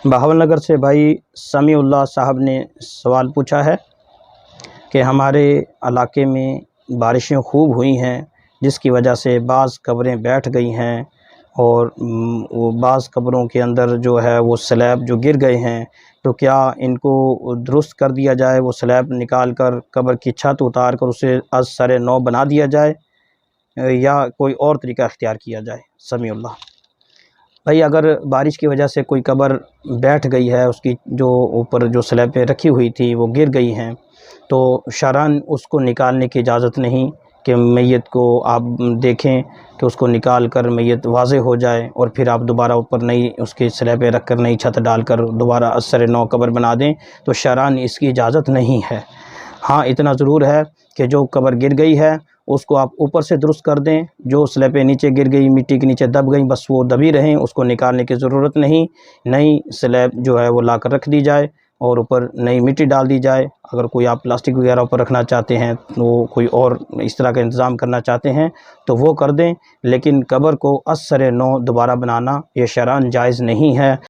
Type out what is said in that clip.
بہاول نگر سے بھائی سمیع اللہ صاحب نے سوال پوچھا ہے کہ ہمارے علاقے میں بارشیں خوب ہوئی ہیں جس کی وجہ سے بعض قبریں بیٹھ گئی ہیں اور وہ بعض قبروں کے اندر جو ہے وہ سلیب جو گر گئے ہیں، تو کیا ان کو درست کر دیا جائے، وہ سلیب نکال کر قبر کی چھت اتار کر اسے از سر نو بنا دیا جائے یا کوئی اور طریقہ اختیار کیا جائے؟ سمیع اللہ بھائی، اگر بارش کی وجہ سے کوئی قبر بیٹھ گئی ہے، اس کی جو اوپر جو سلیبیں رکھی ہوئی تھی وہ گر گئی ہیں، تو شرعاً اس کو نکالنے کی اجازت نہیں کہ میت کو آپ دیکھیں کہ اس کو نکال کر میت واضح ہو جائے اور پھر آپ دوبارہ اوپر نئی اس کی سلیبیں رکھ کر نئی چھت ڈال کر دوبارہ از سر نو قبر بنا دیں، تو شرعاً اس کی اجازت نہیں ہے۔ ہاں، اتنا ضرور ہے کہ جو قبر گر گئی ہے اس کو آپ اوپر سے درست کر دیں، جو سلیبیں نیچے گر گئی، مٹی کے نیچے دب گئیں، بس وہ دبی رہیں، اس کو نکالنے کی ضرورت نہیں، نئی سلیب جو ہے وہ لا کر رکھ دی جائے اور اوپر نئی مٹی ڈال دی جائے۔ اگر کوئی آپ پلاسٹک وغیرہ اوپر رکھنا چاہتے ہیں، تو کوئی اور اس طرح کا انتظام کرنا چاہتے ہیں تو وہ کر دیں، لیکن قبر کو از سر نو دوبارہ بنانا یہ شرعاً جائز نہیں ہے۔